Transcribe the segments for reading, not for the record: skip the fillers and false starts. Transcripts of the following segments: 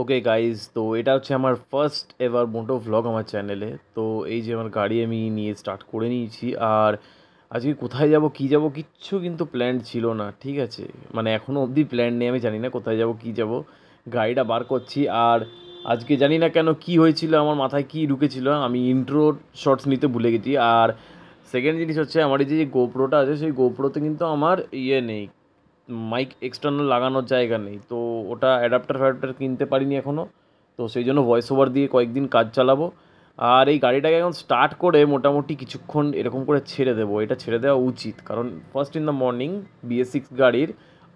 Okay guys, তো এটা হচ্ছে আমার ফার্স্ট এভার মোটো ভ্লগ আমার চ্যানেলে। তো এই যে আমার গাড়ি আমি নিয়ে স্টার্ট করে নিয়েছি। আর আজকে কোথায় যাব কী যাব কিচ্ছু কিন্তু প্ল্যান ছিল না, ঠিক আছে? মানে এখনও অবধি প্ল্যান নেই, আমি জানি না কোথায় যাব কী যাব। গাড়িটা বার করছি। আর আজকে জানি না কেন কী হয়েছিল, আমার মাথায় কী ঢুকেছিল, আমি ইন্ট্রো শর্টস নিতে ভুলে গেছি। আর সেকেন্ড জিনিস হচ্ছে, আমার এই যে গোপ্রোটা আছে সেই গোপ্রোতে কিন্তু আমার নেই, মাইক এক্সটার্নাল লাগানোর জায়গা নেই। তো ওটা অ্যাডাপ্টার কিনতে পারিনি এখনও। তো সেই জন্য ভয়েস ওভার দিয়ে কয়েকদিন কাজ চালাবো। আর এই গাড়িটাকে এখন স্টার্ট করে মোটামুটি কিছুক্ষণ এরকম করে ছেড়ে দেবো। এটা ছেড়ে দেওয়া উচিত, কারণ first in the morning BS6 গাড়ির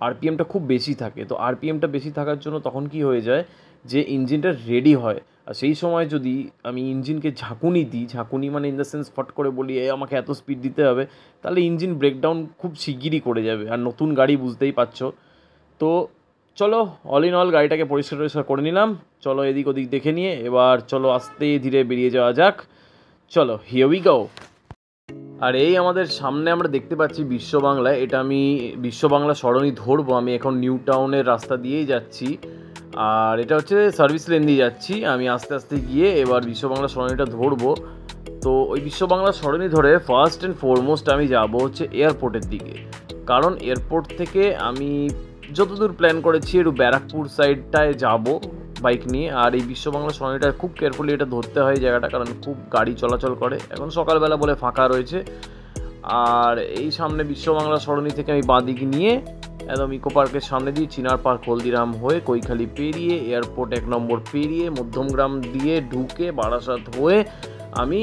আরপিএমটা খুব বেশি থাকে। তো আরপিএমটা বেশি থাকার জন্য তখন কি হয়ে যায় যে ইঞ্জিনটা রেডি হয়। আর সেই সময় যদি আমি ইঞ্জিনকে ঝাঁকুনি দিই, ঝাঁকুনি মানে ইন দ্য সেন্স ফট করে বলি আমাকে এত স্পিড দিতে হবে, তাহলে ইঞ্জিন ব্রেকডাউন খুব শিগগিরই করে যাবে। আর নতুন গাড়ি বুঝতেই পারছো। তো চলো, অল ইন অল গাড়িটাকে পরিষ্কার করে নিলাম। চলো এদিক ওদিক দেখে নিয়ে এবার চলো আস্তে ধীরে বেরিয়ে যাওয়া যাক। চলো, হিয়ার উই গো। আর এই আমাদের সামনে আমরা দেখতে পাচ্ছি বিশ্ব বাংলায়। এটা আমি বিশ্ব বাংলা সরণি ধরবো। আমি এখন নিউ টাউনের রাস্তা দিয়েই যাচ্ছি। আর এটা হচ্ছে সার্ভিস লেন দিয়ে যাচ্ছি। আমি আস্তে আস্তে গিয়ে এবার বিশ্ব বাংলা সরণিটা ধরবো। তো ওই বিশ্ব বাংলা সরণি ধরে ফার্স্ট অ্যান্ড ফরমোস্ট আমি যাব হচ্ছে এয়ারপোর্টের দিকে। কারণ এয়ারপোর্ট থেকে আমি যতদূর প্ল্যান করেছি একটু ব্যারাকপুর সাইডটায় যাব বাইক নিয়ে। আর এই বিশ্ব বাংলা সরণিটা খুব কেয়ারফুলি এটা ধরতে হয় জায়গাটা, কারণ খুব গাড়ি চলাচল করে। এখন সকালবেলা বলে ফাঁকা রয়েছে। আর এই সামনে বিশ্ব বাংলা সরণি থেকে আমি বাঁ দিকে নিয়ে একদম ইকো পার্কের সামনে দিয়ে চিনার পার্ক হলদিরাম হয়ে কৈখালি পেরিয়ে এয়ারপোর্ট 1 নম্বর পেরিয়ে মধ্যমগ্রাম দিয়ে ঢুকে বারাসাত হয়ে আমি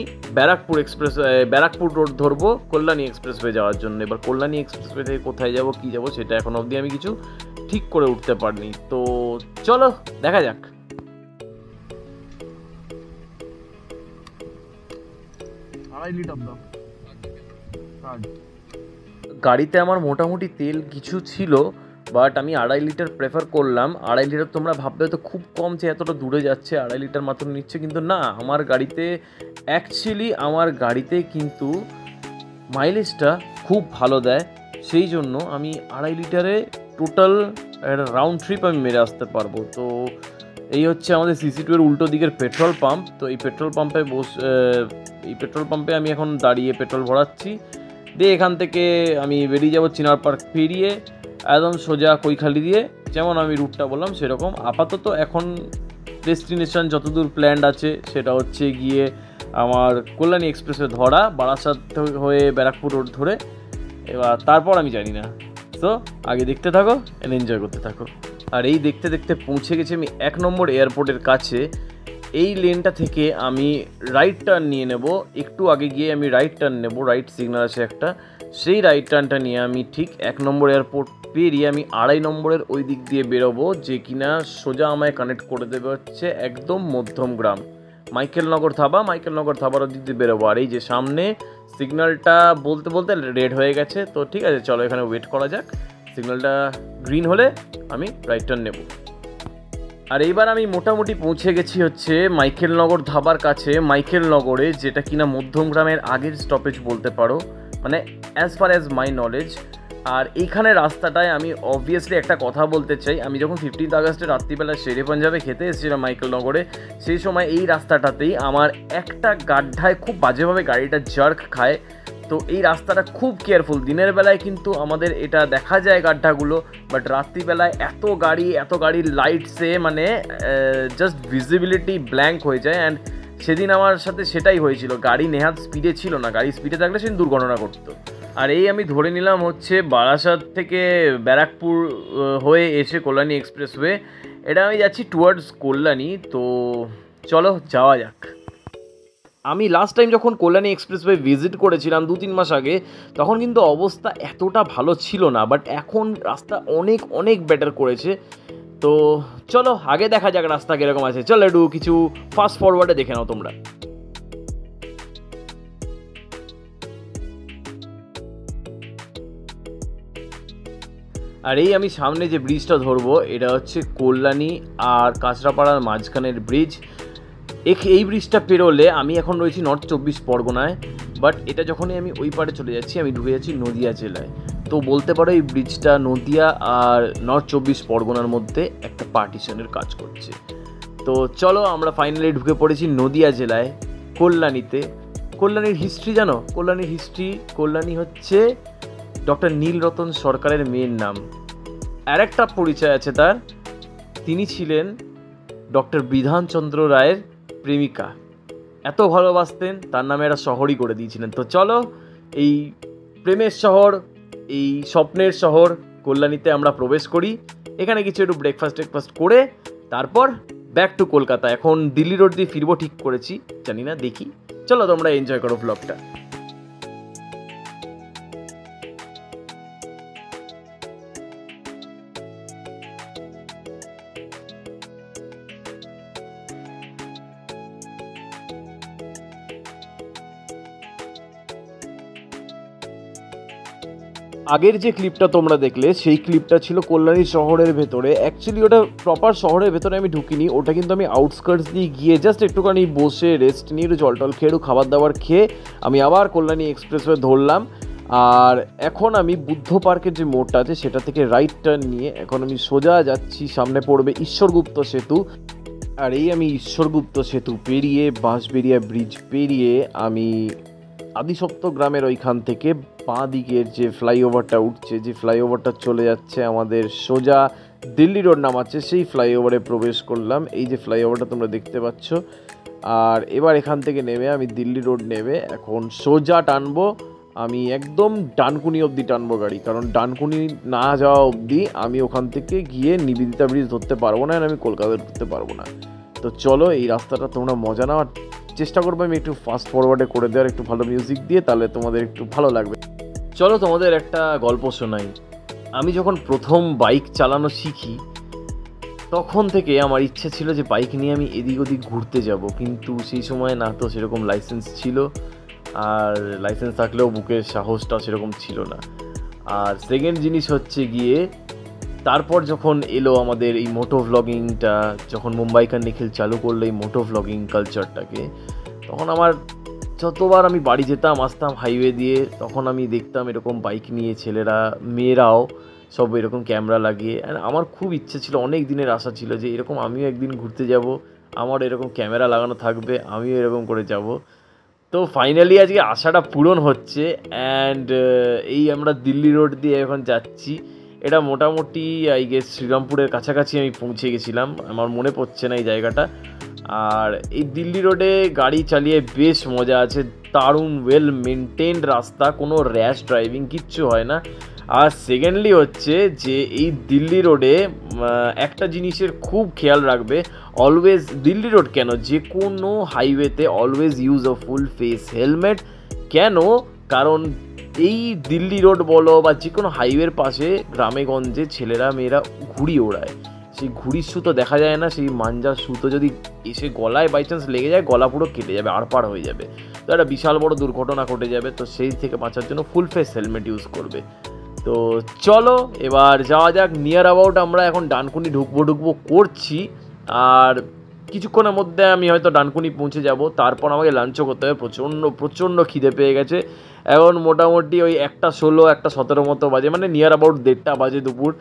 ব্যারাকপুর রোড ধরবো কল্যাণী এক্সপ্রেসওয়ে যাওয়ার জন্য। এবার কল্যাণী এক্সপ্রেসওয়ে থেকে কোথায় যাব কী যাব সেটা এখন অবধি আমি কিছু ঠিক করে উঠতে পারিনি। তো চলো দেখা যাক। গাড়িতে আমার মোটামুটি তেল কিছু ছিল, বাট আমি 2.5 লিটার প্রেফার করলাম। 2.5 লিটার তোমরা ভাববে তো খুব কম, যে এতটা দূরে যাচ্ছে 2.5 লিটার মাত্র নিচ্ছে, কিন্তু না, আমার গাড়িতে কিন্তু মাইলেজটা খুব ভালো দেয়। সেই জন্য আমি 2.5 লিটারে টোটাল একটা রাউন্ড ট্রিপ আমি মেরে আসতে পারবো। তো এই হচ্ছে আমাদের CC2 এর উল্টো দিকের পেট্রোল পাম্প। তো এই পেট্রোল পাম্পে আমি এখন দাঁড়িয়ে পেট্রোল ভরাচ্ছি। দিয়ে এখান থেকে আমি বেরিয়ে যাব চিনার পার্ক পেরিয়ে একদম সোজা কৈখালি দিয়ে, যেমন আমি রুটটা বললাম সেরকম। আপাতত এখন ডেস্টিনেশন যতদূর প্ল্যান্ড আছে সেটা হচ্ছে গিয়ে আমার কল্যাণী এক্সপ্রেসে ধরা, বারাসাত হয়ে ব্যারাকপুর রোড ধরে। এবার তারপর আমি জানি না। তো আগে দেখতে থাকো, এনজয় করতে থাকো। আর এই দেখতে দেখতে পৌঁছে গেছি আমি 1 নম্বর এয়ারপোর্টের কাছে। এই লেনটা থেকে আমি রাইট টার্ন নিয়ে নেব। একটু আগে গিয়ে আমি রাইট টার্ন নেব, রাইট সিগন্যাল আছে একটা, সেই রাইট টার্নটা নিয়ে আমি ঠিক 1 নম্বর এয়ারপোর্ট পেরিয়ে আমি 2.5 নম্বরের ওই দিক দিয়ে বেরোবো, যে কিনা সোজা আমায় কানেক্ট করে দেবে হচ্ছে একদম মধ্যমগ্রাম মাইকেলনগর ধাবার দিক দিয়ে বেরোবো। আর এই যে সামনে সিগন্যালটা বলতে বলতে রেড হয়ে গেছে। তো ঠিক আছে, চলো এখানে ওয়েট করা যাক। সিগন্যালটা গ্রিন হলে আমি রাইট টার্ন নেব। আর এইবার আমি মোটামুটি পৌঁছে গেছি হচ্ছে মাইকেলনগর ধাবার কাছে, মাইকেলনগরে, যেটা কিনা মধ্যমগ্রামের আগের স্টপেজ বলতে পারো, মানে as far as my knowledge. আর এইখানে রাস্তাটায় আমি অবভিয়াসলি একটা কথা বলতে চাই, আমি যখন 15 আগস্টে রাত্রিবেলা শেরে পাঞ্জাবে খেতে এসেছিলাম মাইকেলনগরে, সেই সময় এই রাস্তাটাতেই আমার একটা গাড্ডায় খুব বাজেভাবে গাড়িটা জার্ক খায়। তো এই রাস্তাটা খুব কেয়ারফুল। দিনের বেলায় কিন্তু আমাদের এটা দেখা যায় গাড্ডাগুলো, বাট রাত্রিবেলায় এত গাড়ির লাইটসে মানে জাস্ট ভিজিবিলিটি ব্ল্যাঙ্ক হয়ে যায়। অ্যান্ড সেদিন আমার সাথে সেটাই হয়েছিল, গাড়ি নেহাত স্পিডে ছিল না, গাড়ি স্পিডে থাকলে সেদিন দুর্ঘটনা করতো। আর এই আমি ধরে নিলাম হচ্ছে বারাসাত থেকে ব্যারাকপুর হয়ে এসে কল্যাণী এক্সপ্রেসওয়ে। এটা আমি যাচ্ছি টুয়ার্ডস কল্যাণী। তো চলো যাওয়া যাক। আমি লাস্ট টাইম যখন কল্যাণী এক্সপ্রেসওয়ে ভিজিট করেছিলাম 2-3 মাস আগে, তখন কিন্তু অবস্থা এতটা ভালো ছিল না, বাট এখন রাস্তা অনেক বেটার করেছে। তো চলো আগে দেখা যাক রাস্তা কীরকম আছে। চলো একটু কিছু ফাস্ট ফরওয়ার্ডে দেখে নাও তোমরা। আর এই আমি সামনে যে ব্রিজটা ধরবো এটা হচ্ছে কল্যাণী আর কাঁচরাপাড়ার মাঝখানের ব্রিজ। এই ব্রিজটা পেরোলে আমি এখন রয়েছি নর্থ 24 পরগনায়, বাট এটা যখনই আমি ওই পারে চলে যাচ্ছি আমি ঢুকে যাচ্ছি নদিয়া জেলায়। তো বলতে পারো এই ব্রিজটা নদিয়া আর নর্থ 24 পরগনার মধ্যে একটা পার্টিশনের কাজ করছে। তো চলো আমরা ফাইনালি ঢুকে পড়েছি নদিয়া জেলায় কল্যাণীতে। কল্যাণীর হিস্ট্রি জানো? কল্যাণীর হিস্ট্রি, কল্যাণী হচ্ছে ডক্টর নীলরতন সরকারের মেয়ের নাম। আর একটা পরিচয় আছে তার, তিনি ছিলেন ডক্টর বিধানচন্দ্র রায়ের প্রেমিকা। এত ভালোবাসতেন, তার নামে একটা শহরই করে দিয়েছিলেন। তো চলো এই প্রেমের শহর, এই স্বপ্নের শহর কল্যাণীতে আমরা প্রবেশ করি। এখানে কিছু একটু ব্রেকফাস্ট করে তারপর ব্যাক টু কলকাতা। এখন দিল্লি রোড দিয়ে ফিরবো ঠিক করেছি, জানি না, দেখি। চলো তোমরা এনজয় করো ব্লগটা। আগের যে ক্লিপটা তোমরা দেখলে সেই ক্লিপটা ছিল কল্যাণী শহরের ভেতরে। অ্যাকচুয়ালি ওটা প্রপার শহরের ভেতরে আমি ঢুকিনি, ওটা কিন্তু আমি আউটস্কার্টস দিয়ে গিয়ে জাস্ট একটুখানি বসে রেস্ট নিয়ে একটু জল টল খেয়ে একটু খাবার দাবার খেয়ে আমি আবার কল্যাণী এক্সপ্রেসওয়ে ধরলাম। আর এখন আমি বুদ্ধ পার্কের যে মোড়টা আছে সেটা থেকে রাইট টার্ন নিয়ে এখন আমি সোজা যাচ্ছি, সামনে পড়বে ঈশ্বরগুপ্ত সেতু। আর এই আমি ঈশ্বরগুপ্ত সেতু পেরিয়ে বাঁশবেড়িয়া ব্রিজ পেরিয়ে আমি আদিসপ্ত গ্রামের ওইখান থেকে বাঁ দিকের যে ফ্লাইওভারটা উঠছে, যে ফ্লাইওভারটা চলে যাচ্ছে আমাদের সোজা দিল্লি রোড নামাচ্ছে, সেই ফ্লাইওভারে প্রবেশ করলাম। এই যে ফ্লাইওভারটা তোমরা দেখতে পাচ্ছ। আর এবার এখান থেকে নেমে আমি দিল্লি রোড নেমে এখন সোজা টানবো, আমি একদম ডানকুনি অবধি টানবো গাড়ি, কারণ ডানকুনি না যাওয়া অবধি আমি ওখান থেকে গিয়ে নিবেদিতা ব্রিজ ধরতে পারবো না, আর আমি কলকাতা ঢুকতে পারবো না। তো চলো এই রাস্তাটা তোমরা মজা নেওয়ার চেষ্টা করবো, আমি একটু ফাস্ট ফরওয়ার্ডে করে দেওয়ার, একটু ভালো মিউজিক দিয়ে, তাহলে তোমাদের একটু ভালো লাগবে। চলো তোমাদের একটা গল্প শোনাই। আমি যখন প্রথম বাইক চালানো শিখি তখন থেকে আমার ইচ্ছে ছিল যে বাইক নিয়ে আমি এদিক ওদিক ঘুরতে যাব, কিন্তু সেই সময় না তো সেরকম লাইসেন্স ছিল, আর লাইসেন্স থাকলেও বুকের সাহসটা সেরকম ছিল না। আর সেকেন্ড জিনিস হচ্ছে গিয়ে তারপর যখন এলো আমাদের এই মোটো ভ্লগিংটা, যখন মুম্বাইকার নিখিল চালু করলো এই মোটো ভ্লগিং কালচারটাকে, তখন আমার যতবার আমি বাড়ি যেতাম আসতাম হাইওয়ে দিয়ে, তখন আমি দেখতাম এরকম বাইক নিয়ে ছেলেরা, মেয়েরাও সব এরকম ক্যামেরা লাগিয়ে। আর আমার খুব ইচ্ছে ছিল, অনেক দিনের আশা ছিল যে এরকম আমিও একদিন ঘুরতে যাব, আমার এরকম ক্যামেরা লাগানো থাকবে, আমিও এরকম করে যাব। তো ফাইনালি আজকে আশাটা পূরণ হচ্ছে। অ্যান্ড এই আমরা দিল্লি রোড দিয়ে এখন যাচ্ছি। এটা মোটামুটি আই গেস শ্রীরামপুরের কাছাকাছি আমি পৌঁছে গেছিলাম, আমার মনে পড়ছে না এই জায়গাটা। আর এই দিল্লি রোডে গাড়ি চালিয়ে বেশ মজা আছে, দারুণ ওয়েল মেনটেন্ড রাস্তা, কোনো র্যাশ ড্রাইভিং কিচ্ছু হয় না। আর সেকেন্ডলি হচ্ছে যে এই দিল্লি রোডে একটা জিনিসের খুব খেয়াল রাখবে, অলওয়েজ দিল্লি রোড কেন, যে কোনো হাইওয়েতে অলওয়েজ ইউজ আ ফুল ফেস হেলমেট। কেন? কারণ এই দিল্লি রোড বলো বা যে কোনো হাইওয়ের পাশে গ্রামে গঞ্জে ছেলেরা মেয়েরা ঘুড়ি ওড়ায়, সেই ঘুড়ির সুতো দেখা যায় না, সেই মাঞ্জার সুতো যদি এসে গলায় বাই চান্স লেগে যায়, গলা পুরো কেটে যাবে, আড়পাড় হয়ে যাবে, তো একটা বিশাল বড় দুর্ঘটনা ঘটে যাবে। তো সেই থেকে বাঁচার জন্য ফুল ফেস হেলমেট ইউজ করবে। তো চলো এবার যাওয়া যাক। নিয়ার অ্যাবাউট আমরা এখন ডানকুনি ঢুকবো করছি, আর কিছুক্ষণের মধ্যে আমি হয়তো ডানকুনি পৌঁছে যাব। তারপর আমাকে লাঞ্চও করতে হবে, প্রচণ্ড খিদে পেয়ে গেছে। এখন মোটামুটি ওই 1:16 1:17 মতো বাজে, মানে নিয়ার অ্যাবাউট 1:30 বাজে দুপুর।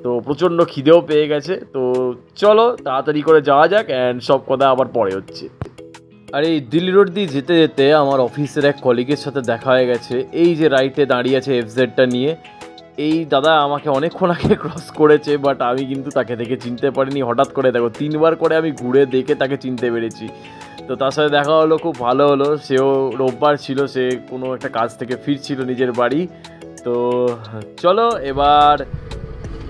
তো প্রচণ্ড খিদেও পেয়ে গেছে। তো চলো তাড়াতাড়ি করে যাওয়া যাক, অ্যান্ড সব কথা আবার পরে হচ্ছে। আর এই দিল্লি রোড দিয়ে যেতে যেতে আমার অফিসের এক কলিগের সাথে দেখা হয়ে গেছে, এই যে রাইটে দাঁড়িয়ে আছে এফজেডটা নিয়ে। এই দাদা আমাকে অনেকক্ষণ আগে ক্রস করেছে, বাট আমি কিন্তু তাকে দেখে চিনতে পারিনি। হঠাৎ করে দেখো 3বার করে আমি ঘুরে দেখে তাকে চিনতে পেরেছি। তো তার সাথে দেখা হলো, খুব ভালো হলো। সেও রোববার ছিল, সে কোনো একটা কাজ থেকে ফিরছিল নিজের বাড়ি। তো চলো এবার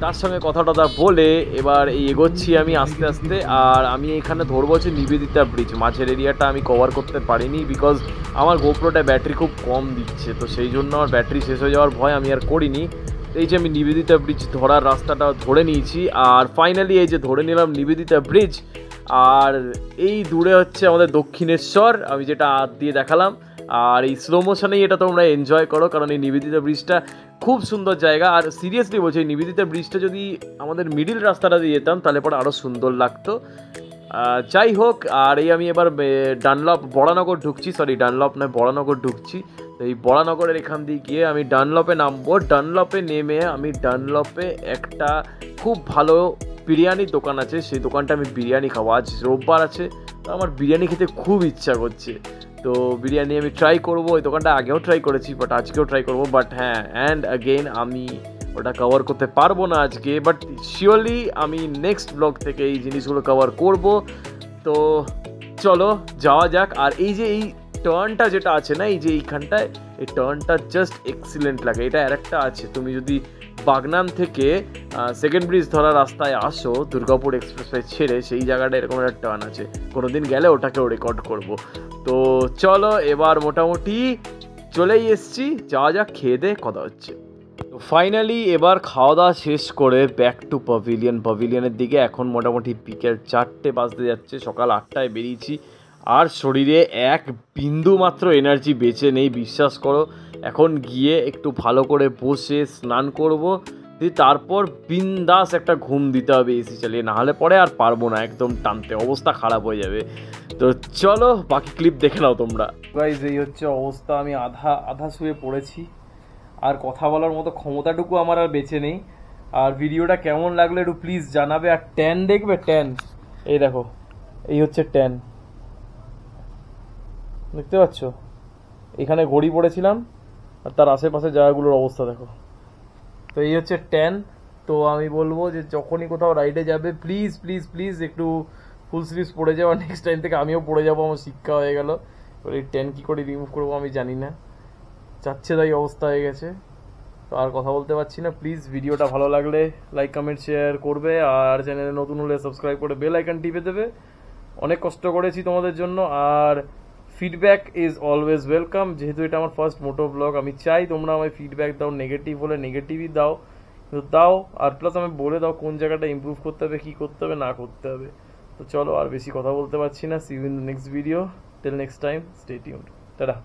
তার সঙ্গে কথা টথা বলে এবার এই এগোচ্ছি আমি আস্তে আস্তে। আর আমি এখানে ধরবো হচ্ছে নিবেদিতা ব্রিজ, মাঝের এরিয়াটা আমি কভার করতে পারিনি, বিকজ আমার গোপ্রোটা ব্যাটারি খুব কম দিচ্ছে, তো সেই জন্য আমার ব্যাটারি শেষ হয়ে যাওয়ার ভয় আমি আর করিনি। এই যে আমি নিবেদিতা ব্রিজ ধরার রাস্তাটা ধরে নিয়েছি, আর ফাইনালি এই যে ধরে নিলাম নিবেদিতা ব্রিজ। আর এই দূরে হচ্ছে আমাদের দক্ষিণেশ্বর, আমি যেটা হাত দিয়ে দেখালাম। আর এই স্লো মোশনেই এটা তোমরা এনজয় করো, কারণ এই নিবেদিতা ব্রিজটা খুব সুন্দর জায়গা। আর সিরিয়াসলি বলছি, এই নিবেদিতা ব্রিজটা যদি আমাদের মিডিল রাস্তাটা দিয়ে যেতাম তাহলে পরে আরও সুন্দর লাগতো। যাই হোক, আর এই আমি এবার বড়ানগর ঢুকছি। তো এই বড়ানগরের এখান দিয়ে গিয়ে আমি ডানলপে নামবো। ডানলপে নেমে আমি ডানলপে একটা খুব ভালো বিরিয়ানির দোকান আছে, সেই দোকানটা আমি বিরিয়ানি খাবো। আজ রোববার আছে, তো আমার বিরিয়ানি খেতে খুব ইচ্ছা করছে, তো বিরিয়ানি আমি ট্রাই করবো। ওই দোকানটা আগেও ট্রাই করেছি, বাট আজকেও ট্রাই করবো। বাট হ্যাঁ, অ্যান্ড অ্যাগেন আমি ওটা কভার করতে পারবো না আজকে, বাট শিওরলি আমি নেক্সট ব্লগ থেকে এই জিনিসগুলো কভার করব। তো চলো যাওয়া যাক। আর এই যে এই টার্নটা যেটা আছে না, এই যে এইখানটায়, এই টার্নটা জাস্ট এক্সিলেন্ট লাগে। এটা আরেকটা আছে, তুমি যদি বাগনান থেকে সেকেন্ড ব্রিজ ধরা রাস্তায় আসো, দুর্গাপুর এক্সপ্রেসওয়ে ছেড়ে, সেই জায়গাটা এরকম একটা টার্ন আছে। কোনো দিন গেলে ওটাকেও রেকর্ড করব। তো চলো এবার মোটামুটি চলেই এসছি, যাওয়া যাক, খেয়ে দে কথা হচ্ছে। তো ফাইনালি এবার খাওয়া দাওয়া শেষ করে ব্যাক টু প্যাভিলিয়নের দিকে। এখন মোটামুটি বিকেল 4টে বাজতে যাচ্ছে, সকাল 8টায় বেরিয়েছি, আর শরীরে এক বিন্দু মাত্র এনার্জি বেঁচে নেই, বিশ্বাস করো। এখন গিয়ে একটু ভালো করে বসে স্নান করব, দিয়ে তারপর বিন্দাস একটা ঘুম দিতে হবে এসি চালিয়ে, নাহলে পরে আর পারবো না, একদম টানতে অবস্থা খারাপ হয়ে যাবে। তো চলো বাকি ক্লিপ দেখে নাও তোমরা। গাইস এই হচ্ছে অবস্থা, আমি আধা শুয়ে পড়েছি, আর কথা বলার মতো ক্ষমতাটুকু আমার আর বেঁচে নেই। আর ভিডিওটা কেমন লাগলো একটু প্লিজ জানাবে। আর ট্যান দেখবে, ট্যান এই দেখো, এই হচ্ছে ট্যান, দেখতে পাচ্ছ? এখানে ঘড়ি পড়েছিলাম, আর তার আশেপাশে জায়গাগুলোর অবস্থা দেখো। তো এই হচ্ছে ট্যান। তো আমি বলবো যে যখনই কোথাও রাইডে যাবে প্লিজ প্লিজ প্লিজ একটু ফুল স্লিভস পরে যাওয়া। নেক্সট টাইম থেকে আমিও পরে যাবো, আমার শিক্ষা হয়ে গেল। এবার এই ট্যান কী করে রিমুভ করবো আমি জানি না, যাচ্ছে তাই অবস্থা হয়ে গেছে। তো আর কথা বলতে পারছি না। প্লিজ ভিডিওটা ভালো লাগলে লাইক কমেন্ট শেয়ার করবে, আর চ্যানেলে নতুন হলে সাবস্ক্রাইব করে বেল আইকন টিপে দেবে। অনেক কষ্ট করেছি তোমাদের জন্য, আর ফিডব্যাক ইজ অলওয়েজ ওয়েলকাম। যেহেতু এটা আমার ফার্স্ট মোটো ব্লগ, আমি চাই তোমরা আমায় ফিডব্যাক দাও, নেগেটিভ হলে নেগেটিভই দাও, কিন্তু দাও। আর প্লাস আমি বলে দাও কোন জায়গাটা ইমপ্রুভ করতে হবে, কী করতে হবে না করতে হবে। তো চলো আর বেশি কথা বলতে পারছি না। See you in the next video, till next time, stay tuned, tata.